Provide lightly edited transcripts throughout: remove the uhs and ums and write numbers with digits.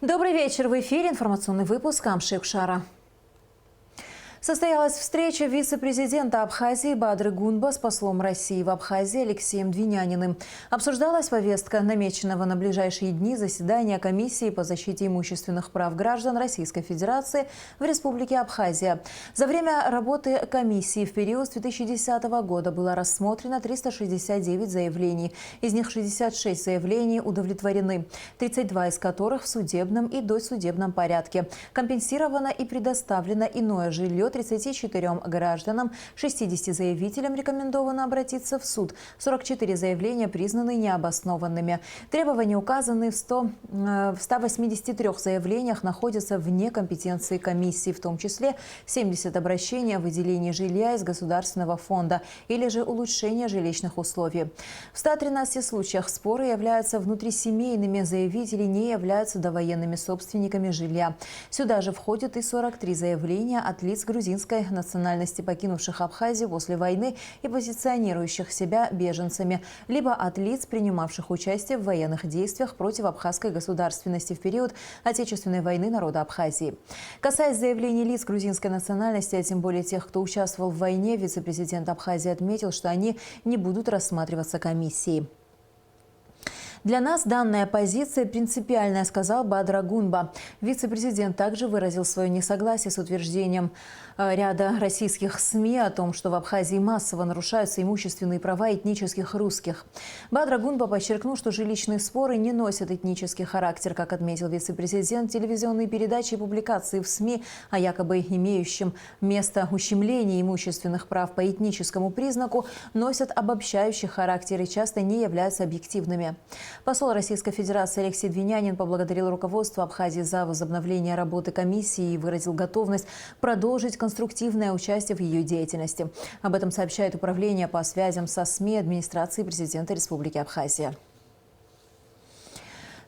Добрый вечер. В эфире информационный выпуск Амшик Шара. Состоялась встреча вице-президента Абхазии Бадры Гунба с послом России в Абхазии Алексеем Двиняниным. Обсуждалась повестка намеченного на ближайшие дни заседания Комиссии по защите имущественных прав граждан Российской Федерации в Республике Абхазия. За время работы комиссии в период с 2010 года было рассмотрено 369 заявлений. Из них 66 заявлений удовлетворены, 32 из которых в судебном и досудебном порядке. Компенсировано и предоставлено иное жилье 34 гражданам, 60 заявителям рекомендовано обратиться в суд. 44 заявления признаны необоснованными. Требования, указанные в 183 заявлениях, находятся вне компетенции комиссии, в том числе 70 обращений о выделении жилья из государственного фонда или же улучшение жилищных условий. В 113 случаях споры являются внутрисемейными, заявители не являются довоенными собственниками жилья. Сюда же входят и 43 заявления от лиц грузинской национальности, покинувших Абхазию после войны и позиционирующих себя беженцами, либо от лиц, принимавших участие в военных действиях против абхазской государственности в период Отечественной войны народа Абхазии. Касаясь заявлений лиц грузинской национальности, а тем более тех, кто участвовал в войне, вице-президент Абхазии отметил, что они не будут рассматриваться комиссией. Для нас данная позиция принципиальная, сказал Бадра Гунба. Вице-президент также выразил свое несогласие с утверждением ряда российских СМИ о том, что в Абхазии массово нарушаются имущественные права этнических русских. Бадра Гунба подчеркнул, что жилищные споры не носят этнический характер. Как отметил вице-президент, телевизионные передачи и публикации в СМИ о якобы имеющем место ущемлении имущественных прав по этническому признаку носят обобщающий характер и часто не являются объективными. Посол Российской Федерации Алексей Двинянин поблагодарил руководство Абхазии за возобновление работы комиссии и выразил готовность продолжить конструктивное участие в ее деятельности. Об этом сообщает Управление по связям со СМИ администрации президента Республики Абхазия.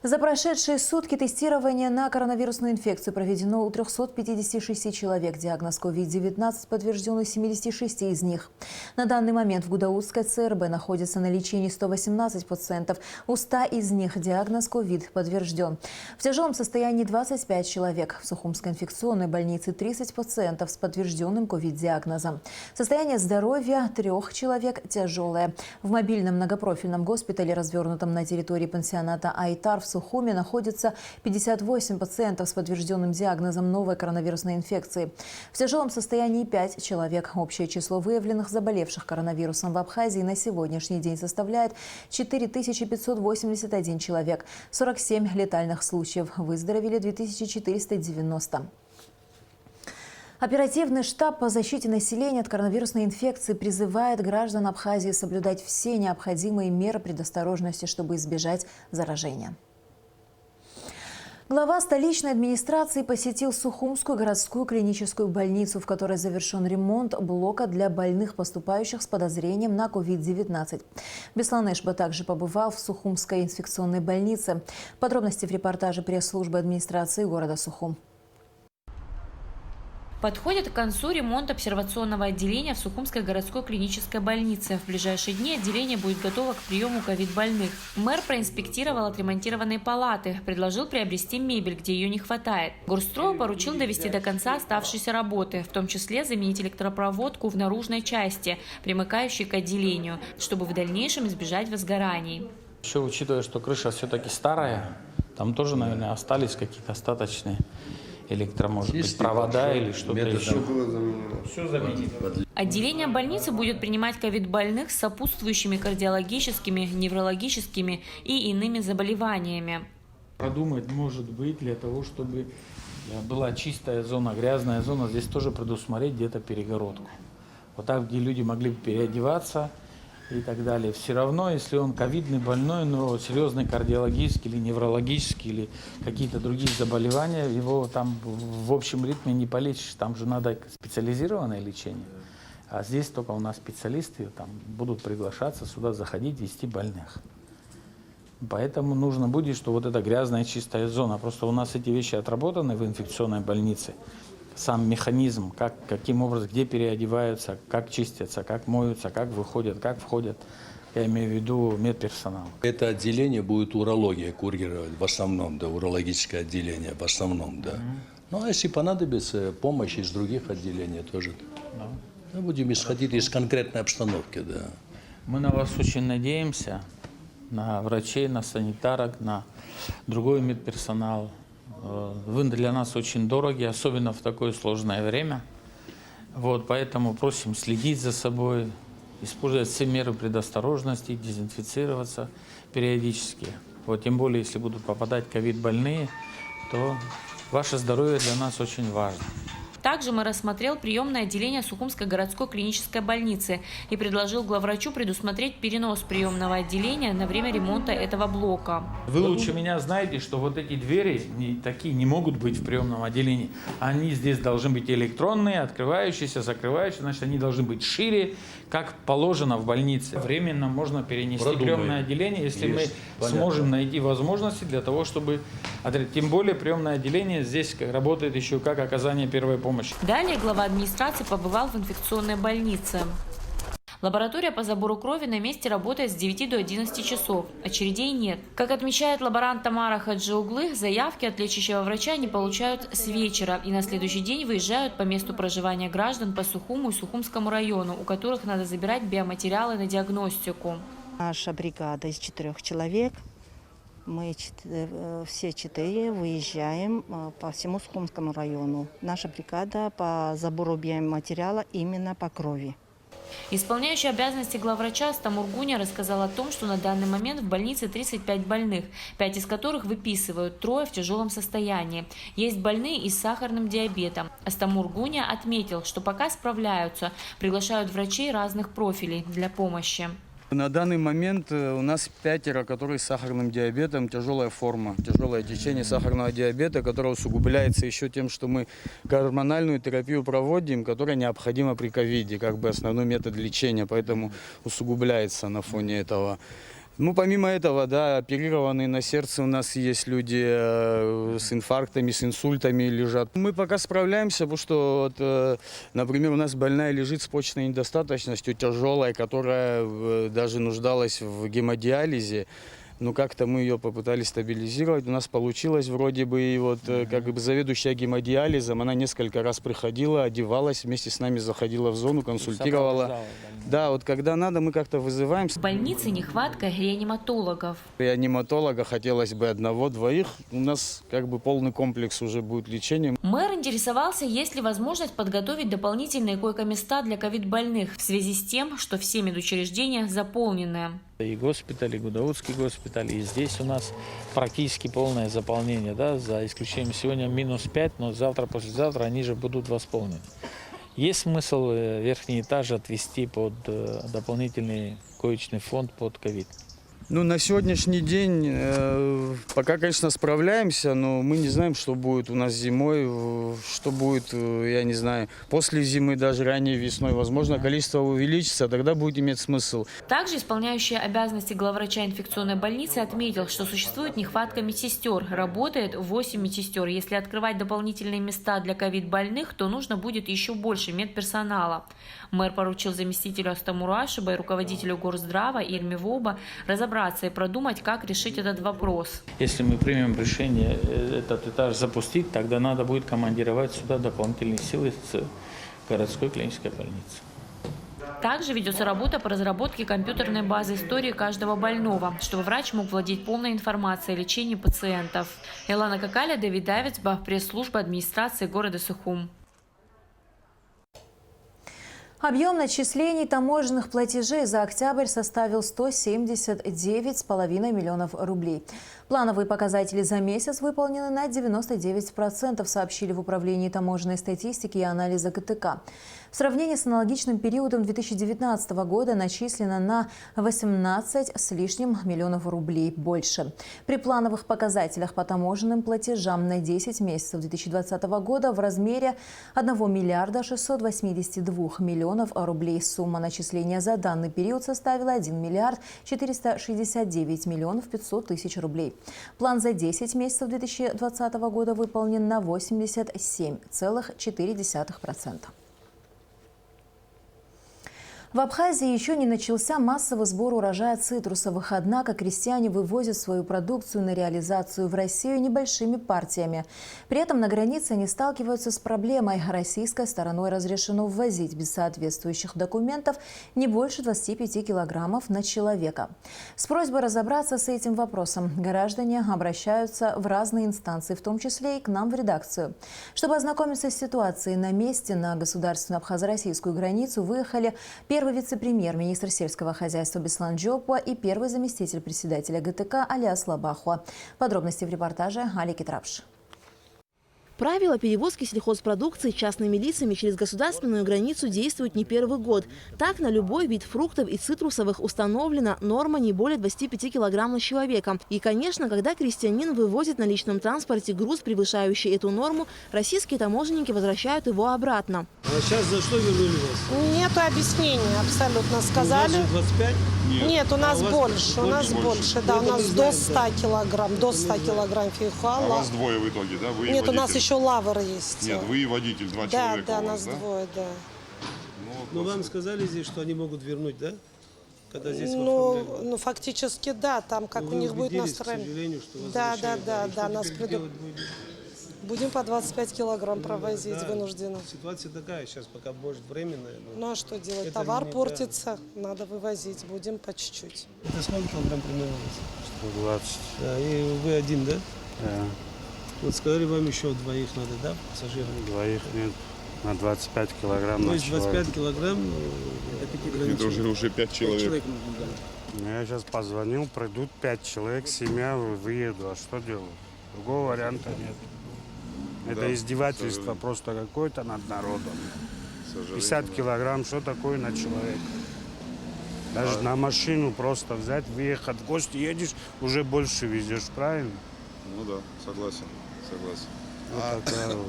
За прошедшие сутки тестирование на коронавирусную инфекцию проведено у 356 человек. Диагноз COVID-19 подтвержден у 76 из них. На данный момент в Гудаутской ЦРБ находится на лечении 118 пациентов. У 100 из них диагноз COVID подтвержден. В тяжелом состоянии 25 человек. В Сухумской инфекционной больнице 30 пациентов с подтвержденным COVID-диагнозом. Состояние здоровья 3 человек тяжелое. В мобильном многопрофильном госпитале, развернутом на территории пансионата Айтар в Сухуме, находится 58 пациентов с подтвержденным диагнозом новой коронавирусной инфекции. В тяжелом состоянии 5 человек. Общее число выявленных заболевших коронавирусом в Абхазии на сегодняшний день составляет 4581 человек. 47 летальных случаев. Выздоровели 2490. Оперативный штаб по защите населения от коронавирусной инфекции призывает граждан Абхазии соблюдать все необходимые меры предосторожности, чтобы избежать заражения. Глава столичной администрации посетил Сухумскую городскую клиническую больницу, в которой завершен ремонт блока для больных, поступающих с подозрением на COVID-19. Беслан Эшба также побывал в Сухумской инфекционной больнице. Подробности в репортаже пресс-службы администрации города Сухум. Подходит к концу ремонт обсервационного отделения в Сухумской городской клинической больнице. В ближайшие дни отделение будет готово к приему ковид-больных. Мэр проинспектировал отремонтированные палаты, предложил приобрести мебель, где ее не хватает. Горстрою поручил довести до конца оставшиеся работы, в том числе заменить электропроводку в наружной части, примыкающей к отделению, чтобы в дальнейшем избежать возгораний. Еще учитывая, что крыша все-таки старая, там тоже, наверное, остались какие-то остаточные может быть, провода или что-то еще. Все заменено. Отделение больницы будет принимать ковид-больных с сопутствующими кардиологическими, неврологическими и иными заболеваниями. Продумать, может быть, для того, чтобы была чистая зона, грязная зона, здесь тоже предусмотреть где-то перегородку. Вот так, где люди могли бы переодеваться и так далее. Все равно, если он ковидный больной, но серьезный кардиологический или неврологический, или какие-то другие заболевания, его там в общем ритме не полечишь. Там же надо специализированное лечение. А здесь только у нас специалисты там будут приглашаться сюда, заходить, вести больных. Поэтому нужно будет, что вот эта грязная чистая зона. Просто у нас эти вещи отработаны в инфекционной больнице. Сам механизм, каким образом, где переодеваются, как чистятся, как моются, как выходят, как входят. Я имею в виду медперсонал. Это отделение будет урология курировать в основном, да, урологическое отделение в основном, да. Ну, а если понадобится помощь из других отделений тоже, мы будем исходить из конкретной обстановки, да. Мы на вас очень надеемся, на врачей, на санитарок, на другой медперсонал. Вы для нас очень дороги, особенно в такое сложное время. Вот, поэтому просим следить за собой, использовать все меры предосторожности, дезинфицироваться периодически. Вот, тем более, если будут попадать ковид-больные, то ваше здоровье для нас очень важно. Также мэр рассмотрел приемное отделение Сухумской городской клинической больницы и предложил главврачу предусмотреть перенос приемного отделения на время ремонта этого блока. Вы лучше меня знаете, что вот эти двери такие не могут быть в приемном отделении. Они здесь должны быть электронные, открывающиеся, закрывающиеся, значит, они должны быть шире, как положено в больнице. Временно можно перенести приемное отделение, если мы сможем найти возможности для того, чтобы... Тем более приемное отделение здесь работает еще как оказание первой помощи. Далее глава администрации побывал в инфекционной больнице. Лаборатория по забору крови на месте работает с 9 до 11 часов. Очередей нет. Как отмечает лаборант Тамара Хаджиуглы, заявки от лечащего врача не получают с вечера и на следующий день выезжают по месту проживания граждан по Сухуму и Сухумскому району, у которых надо забирать биоматериалы на диагностику. Наша бригада из 4 человек. Мы все 4 выезжаем по всему Сухумскому району. Наша бригада по забору биоматериала именно по крови. Исполняющий обязанности главврача Астамур Гуня рассказал о том, что на данный момент в больнице 35 больных, 5 из которых выписывают, 3 в тяжелом состоянии. Есть больные и с сахарным диабетом. Астамур Гуня отметил, что пока справляются, приглашают врачей разных профилей для помощи. На данный момент у нас 5, которые с сахарным диабетом, тяжелая форма, тяжелое течение сахарного диабета, которое усугубляется еще тем, что мы гормональную терапию проводим, которая необходима при ковиде, как бы основной метод лечения, поэтому усугубляется на фоне этого. Ну, помимо этого, да, оперированные на сердце у нас есть люди с инфарктами, с инсультами лежат. Мы пока справляемся, потому что, вот, например, у нас больная лежит с почечной недостаточностью, тяжелая, которая даже нуждалась в гемодиализе. Ну, как-то мы ее попытались стабилизировать, у нас получилось вроде бы, и вот как бы заведующая гемодиализом, она несколько раз приходила, одевалась, вместе с нами заходила в зону, консультировала. Да, вот когда надо, мы как-то вызываем. В больнице нехватка реаниматологов. Реаниматолога хотелось бы 1-2, у нас как бы полный комплекс уже будет лечения. Мэр интересовался, есть ли возможность подготовить дополнительные койко-места для ковид-больных в связи с тем, что все медучреждения заполнены. И госпиталь, и Гудаутский госпиталь, и здесь у нас практически полное заполнение, да, за исключением сегодня -5, но завтра, послезавтра они же будут восполнены. Есть смысл верхний этаж отвести под дополнительный коечный фонд под ковид? Ну, на сегодняшний день пока, конечно, справляемся, но мы не знаем, что будет у нас зимой, что будет, я не знаю, после зимы, даже ранней весной. Возможно, количество увеличится, тогда будет иметь смысл. Также исполняющий обязанности главврача инфекционной больницы отметил, что существует нехватка медсестер. Работает 8 медсестер. Если открывать дополнительные места для ковид-больных, то нужно будет еще больше медперсонала. Мэр поручил заместителю Астамуру Ашиба и руководителю Горздрава Ильме Воба разобраться и продумать, как решить этот вопрос. Если мы примем решение этот этаж запустить, тогда надо будет командировать сюда дополнительные силы с городской клинической больницы. Также ведется работа по разработке компьютерной базы истории каждого больного, чтобы врач мог владеть полной информацией о лечении пациентов. Илана Какаля, Давид Давицба, пресс-служба администрации города Сухум. Объем начислений таможенных платежей за октябрь составил 179,5 миллионов рублей. Плановые показатели за месяц выполнены на 99%, сообщили в Управлении таможенной статистики и анализа ГТК. В сравнении с аналогичным периодом 2019 года начислено на 18 с лишним миллионов рублей больше. При плановых показателях по таможенным платежам на 10 месяцев 2020 года в размере 1 миллиарда 682 миллионов рублей. Сумма начисления за данный период составила 1 миллиард 469 миллионов 500 тысяч рублей. План за 10 месяцев 2020 года выполнен на 87,4%. В Абхазии еще не начался массовый сбор урожая цитрусовых, однако крестьяне вывозят свою продукцию на реализацию в Россию небольшими партиями. При этом на границе они сталкиваются с проблемой. Российской стороной разрешено ввозить без соответствующих документов не больше 25 килограммов на человека. С просьбой разобраться с этим вопросом граждане обращаются в разные инстанции, в том числе и к нам в редакцию. Чтобы ознакомиться с ситуацией на месте, на государственную абхазо-российскую границу выехали первый вице-премьер, министр сельского хозяйства Беслан Джопуа и первый заместитель председателя ГТК Алиас Лабахуа. Подробности в репортаже Али Китрапш. Правила перевозки сельхозпродукции частными лицами через государственную границу действуют не первый год. Так, на любой вид фруктов и цитрусовых установлена норма не более 25 килограмм на человека. И, конечно, когда крестьянин вывозит на личном транспорте груз, превышающий эту норму, российские таможенники возвращают его обратно. А сейчас за что вернули вас? Нет объяснения, абсолютно сказали. У вас же 25? Нет, у нас у вас больше, у нас больше, да, у нас до 100 килограмм, до 100 килограмм А фейхоа. вас двое в итоге, да? Вы и Нет, у нас водитель? еще лавр есть. Нет, вы и водитель, два Да, человека да, у вас, нас да? двое, да. Но вам сказали здесь, что они могут вернуть, да? Когда здесь Ну, фактически, да, там как вы у них будет убедились, к настроение. сожалению, что Да, возвращают, да, и что да, нас теперь делать будете? Будем по 25 килограмм провозить Да, вынужденно. Ситуация такая сейчас, пока может временная. но Ну а что делать? это Товар не- портится, надо вывозить, будем по чуть-чуть. Это сколько килограмм примерно? 120. Да, и вы один, да? Да. Вот сказали, вам еще двоих надо, да, пассажиров? Двоих нет. На 25 килограмм То на есть 25 человека. килограмм Это уже 5 человек. Я сейчас позвонил, придут 5 человек, семья, выеду. А что делать? Другого варианта нет. Это Да, издевательство просто какое-то над народом. 50 да. килограмм, что такое на человека? Даже на машину просто взять, выехать в гости, едешь, уже больше везешь, правильно? Ну да, согласен. Вот такая вот.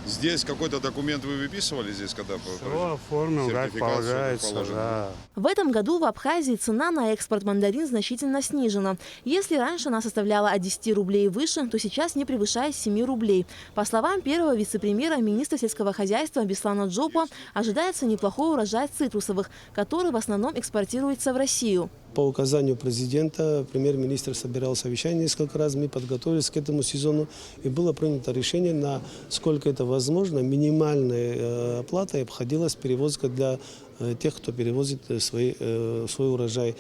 Здесь какой-то документ вы выписывали здесь, когда Все оформил, как сертификацию, полагается, как положено, да. В этом году в Абхазии цена на экспорт мандарин значительно снижена. Если раньше она составляла от 10 рублей выше, то сейчас не превышает 7 рублей. По словам первого вице-премьера, министра сельского хозяйства Беслана Джопуа, ожидается неплохой урожай цитрусовых, который в основном экспортируется в Россию. По указанию президента премьер-министр собирал совещание несколько раз, мы подготовились к этому сезону, и было принято решение, насколько это возможно, минимальной оплатой обходилась перевозка для тех, кто перевозит свой урожай.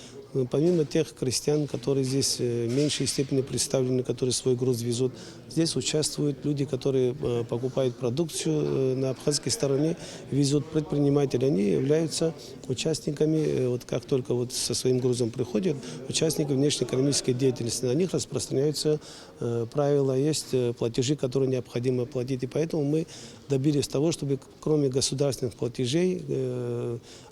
Помимо тех крестьян, которые здесь в меньшей степени представлены, которые свой груз везут, здесь участвуют люди, которые покупают продукцию на абхазской стороне, везут предприниматели. Они являются участниками, вот как только вот со своим грузом приходят, участниками внешнеэкономической деятельности. На них распространяются правила, есть платежи, которые необходимо платить. И поэтому мы добились того, чтобы кроме государственных платежей,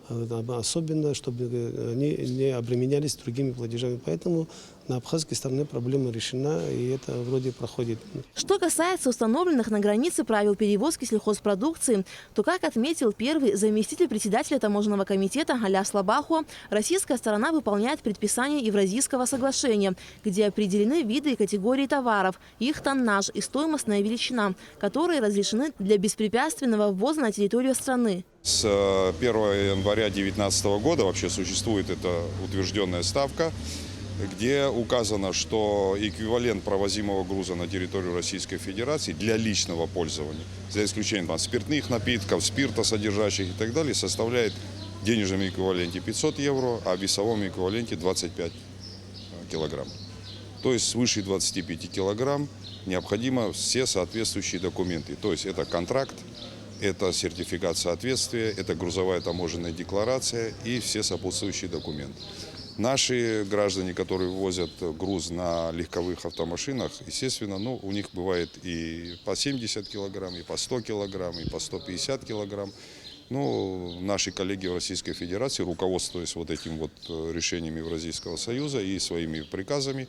особенно, чтобы они не обременялись другими платежами. Поэтому на абхазской стороне проблема решена, и это вроде проходит. Что касается установленных на границе правил перевозки сельхозпродукции, то, как отметил первый заместитель председателя таможенного комитета Алиас Лабахуа, российская сторона выполняет предписания Евразийского соглашения, где определены виды и категории товаров, их тоннаж и стоимостная величина, которые разрешены для беспрепятственного ввоза на территорию страны. С 1 января 2019 года вообще существует эта утвержденная ставка, где указано, что эквивалент провозимого груза на территорию Российской Федерации для личного пользования, за исключением спиртных напитков, спирта содержащих и так далее, составляет в денежном эквиваленте 500 евро, а в весовом эквиваленте 25 килограмм. То есть свыше 25 килограмм необходимо все соответствующие документы. То есть это контракт, это сертификат соответствия, это грузовая таможенная декларация и все сопутствующие документы. Наши граждане, которые ввозят груз на легковых автомашинах, естественно, у них бывает и по 70 килограмм, и по 100 килограмм, и по 150 килограмм. Наши коллеги в Российской Федерации, руководствуясь вот этим вот решением Евразийского союза и своими приказами,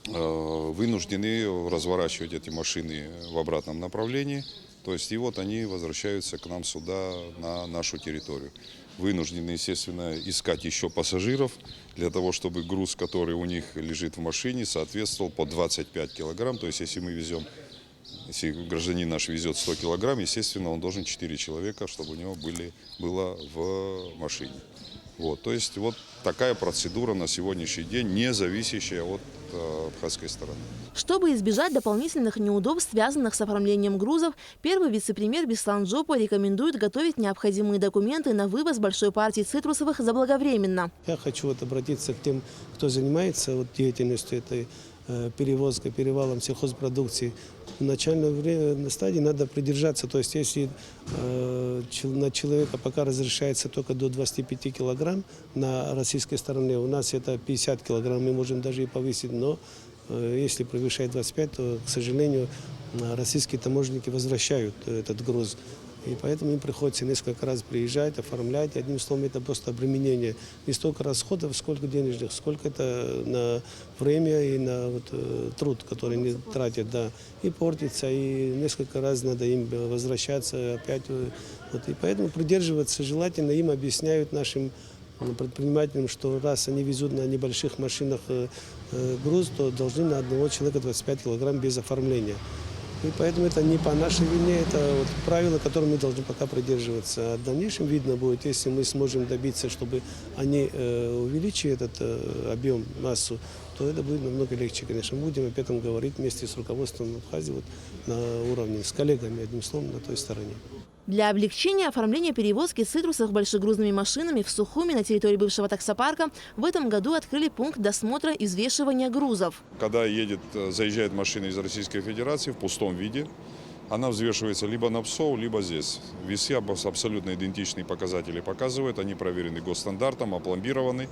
вынуждены разворачивать эти машины в обратном направлении. То есть и вот они возвращаются к нам сюда, на нашу территорию. Вынуждены, естественно, искать еще пассажиров для того, чтобы груз, который у них лежит в машине, соответствовал по 25 килограмм. То есть если мы везем Если гражданин наш везет 100 килограмм, естественно, он должен 4 человека, чтобы у него было в машине. Вот, то есть вот такая процедура на сегодняшний день, не зависящая от абхазской стороны. Чтобы избежать дополнительных неудобств, связанных с оформлением грузов, первый вице-премьер Беслан Джопа рекомендует готовить необходимые документы на вывоз большой партии цитрусовых заблаговременно. Я хочу обратиться к тем, кто занимается деятельностью этой перевозкой, перевалом сельхозпродукции. В начальной стадии надо придержаться. То есть если на человека пока разрешается только до 25 килограмм на российской стороне, у нас это 50 килограмм, мы можем даже и повысить, но если превышает 25, то, к сожалению, российские таможенники возвращают этот груз. И поэтому им приходится несколько раз приезжать, оформлять. Одним словом, это просто обременение. Не столько расходов, сколько денежных, сколько это на время и на труд, который они тратят. Да. И портится, и несколько раз надо им возвращаться опять. И поэтому придерживаться желательно. Им объясняют нашим предпринимателям, что раз они везут на небольших машинах груз, то должны на одного человека 25 килограмм без оформления. И поэтому это не по нашей вине, это правило, которым мы должны пока придерживаться. А в дальнейшем видно будет, если мы сможем добиться, чтобы они увеличили этот объем, массу, то это будет намного легче, конечно. Мы будем об этом говорить вместе с руководством Абхазии на уровне, с коллегами, одним словом, на той стороне. Для облегчения оформления перевозки цитрусов большегрузными машинами в Сухуми на территории бывшего таксопарка в этом году открыли пункт досмотра и взвешивания грузов. Когда заезжает машина из Российской Федерации в пустом виде, она взвешивается либо на ПСО, либо здесь. Весы абсолютно идентичные показатели показывают, они проверены госстандартом, опломбированы.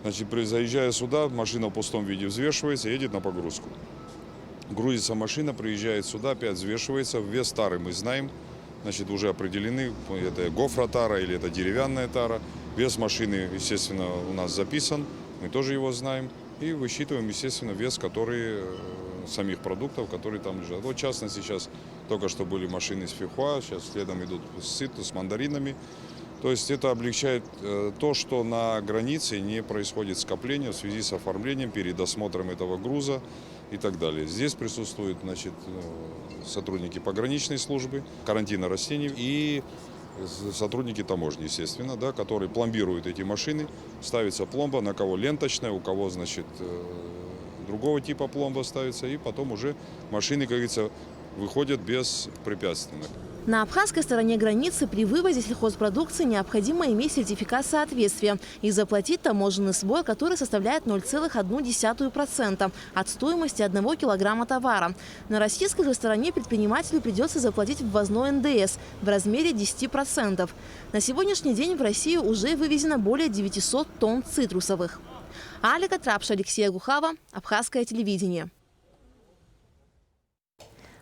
Значит, заезжая сюда, машина в пустом виде взвешивается, едет на погрузку. Грузится машина, приезжает сюда, опять взвешивается, вес тары мы знаем. Значит, уже определены, это гофротара или это деревянная тара. Вес машины, естественно, у нас записан, мы тоже его знаем. И высчитываем, естественно, вес самих продуктов, которые там лежат. Вот, в частности, сейчас только что были машины с фихуа, сейчас следом идут с мандаринами. То есть это облегчает то, что на границе не происходит скопления в связи с оформлением, перед осмотром этого груза и так далее. Здесь присутствуют, значит, сотрудники пограничной службы, карантина растений и сотрудники таможни, естественно, да, которые пломбируют эти машины. Ставится пломба, на кого ленточная, у кого, значит, другого типа пломба ставится, и потом уже машины, как говорится, выходят беспрепятственно. На абхазской стороне границы при вывозе сельхозпродукции необходимо иметь сертификат соответствия и заплатить таможенный сбор, который составляет 0,1% от стоимости 1 килограмма товара. На российской же стороне предпринимателю придется заплатить ввозной НДС в размере 10%. На сегодняшний день в Россию уже вывезено более 900 тонн цитрусовых. Алика Трапша, Алексей Гухава, Абхазское телевидение.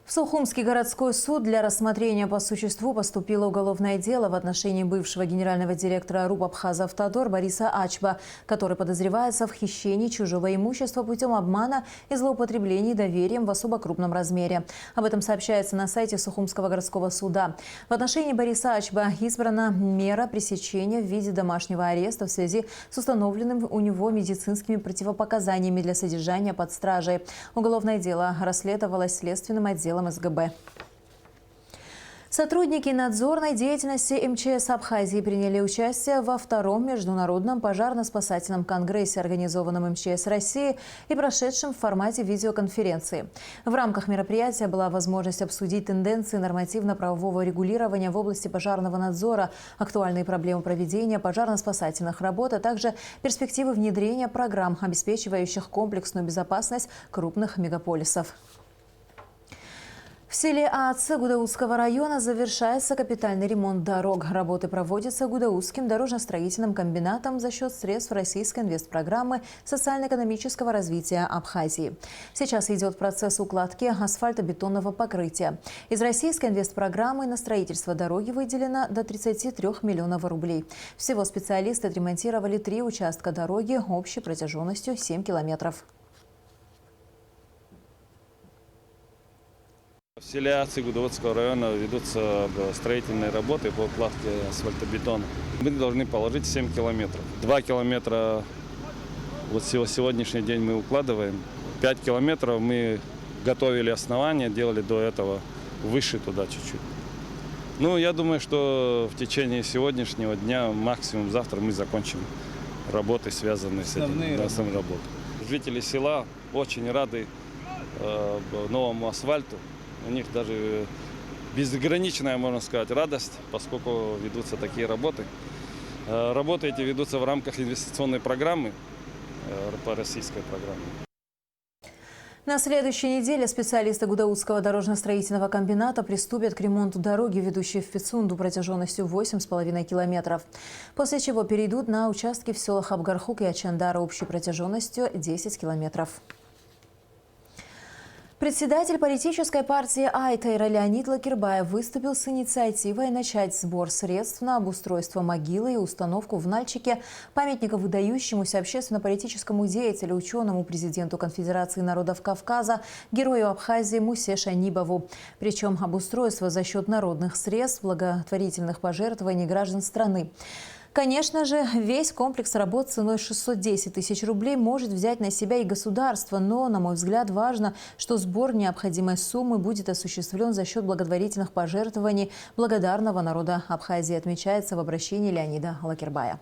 В Сухумский городской суд для рассмотрения по существу поступило уголовное дело в отношении бывшего генерального директора РУП «Абхазавтодор» Бориса Ачба, который подозревается в хищении чужого имущества путем обмана и злоупотреблений доверием в особо крупном размере. Об этом сообщается на сайте Сухумского городского суда. В отношении Бориса Ачба избрана мера пресечения в виде домашнего ареста в связи с установленным у него медицинскими противопоказаниями для содержания под стражей. Уголовное дело расследовалось следственным отделом СГБ. Сотрудники надзорной деятельности МЧС Абхазии приняли участие во втором международном пожарно-спасательном конгрессе, организованном МЧС России и прошедшем в формате видеоконференции. В рамках мероприятия была возможность обсудить тенденции нормативно-правового регулирования в области пожарного надзора, актуальные проблемы проведения пожарно-спасательных работ, а также перспективы внедрения программ, обеспечивающих комплексную безопасность крупных мегаполисов. В селе Аацы Гудаутского района завершается капитальный ремонт дорог. Работы проводятся Гудаутским дорожно-строительным комбинатом за счет средств Российской инвестпрограммы социально-экономического развития Абхазии. Сейчас идет процесс укладки асфальтобетонного покрытия. Из Российской инвестпрограммы на строительство дороги выделено до 33 миллионов рублей. Всего специалисты отремонтировали 3 участка дороги общей протяженностью 7 километров. В селе Аацы Гудаутского района ведутся строительные работы по укладке асфальтобетона. Мы должны положить 7 километров. 2 километра вот сегодняшний день мы укладываем. 5 километров мы готовили основание, делали до этого выше туда чуть-чуть. Ну, я думаю, что в течение сегодняшнего дня, максимум завтра, мы закончим работы, связанные с этим. Основные работы. Жители села очень рады новому асфальту. У них даже безграничная, можно сказать, радость, поскольку ведутся такие работы. Работы эти ведутся в рамках инвестиционной программы, по российской программе. На следующей неделе специалисты Гудаутского дорожно-строительного комбината приступят к ремонту дороги, ведущей в Пицунду протяженностью 8,5 километров. После чего перейдут на участки в селах Абгархук и Ачандара общей протяженностью 10 километров. Председатель политической партии Айтайра Леонид Лакербаев выступил с инициативой начать сбор средств на обустройство могилы и установку в Нальчике памятника выдающемуся общественно-политическому деятелю, ученому, президенту Конфедерации народов Кавказа, герою Абхазии Мусе Шайнибову. Причем обустройство за счет народных средств, благотворительных пожертвований граждан страны. Конечно же, весь комплекс работ ценой 610 тысяч рублей может взять на себя и государство, но, на мой взгляд, важно, что сбор необходимой суммы будет осуществлен за счет благотворительных пожертвований благодарного народа Абхазии, отмечается в обращении Леонида Лакербая.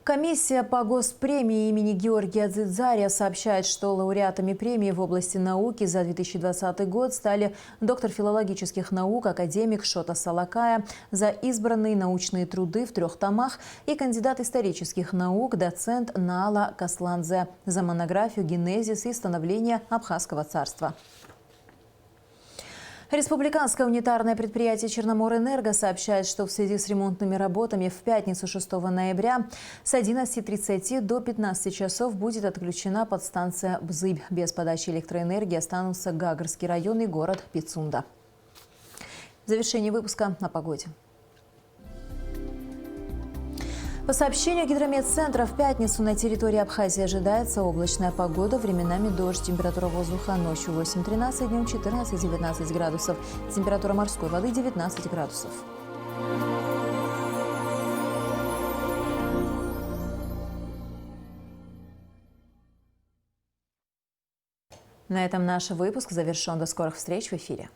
Комиссия по госпремии имени Георгия Дзидзария сообщает, что лауреатами премии в области науки за 2020 год стали доктор филологических наук, академик Шота Салакая за избранные научные труды в 3 томах и кандидат исторических наук, доцент Наала Касланзе за монографию «Генезис и становление Абхазского царства». Республиканское унитарное предприятие «Черноморэнерго» сообщает, что в связи с ремонтными работами в пятницу 6 ноября с 11:30 до 15 часов будет отключена подстанция Бзыбь. Без подачи электроэнергии останутся Гагарский район и город Пицунда. В завершении выпуска о погоде. По сообщению Гидрометцентра, в пятницу на территории Абхазии ожидается облачная погода, временами дождь. Температура воздуха ночью 8-13, днем 14-19 градусов. Температура морской воды 19 градусов. На этом наш выпуск завершен. До скорых встреч в эфире.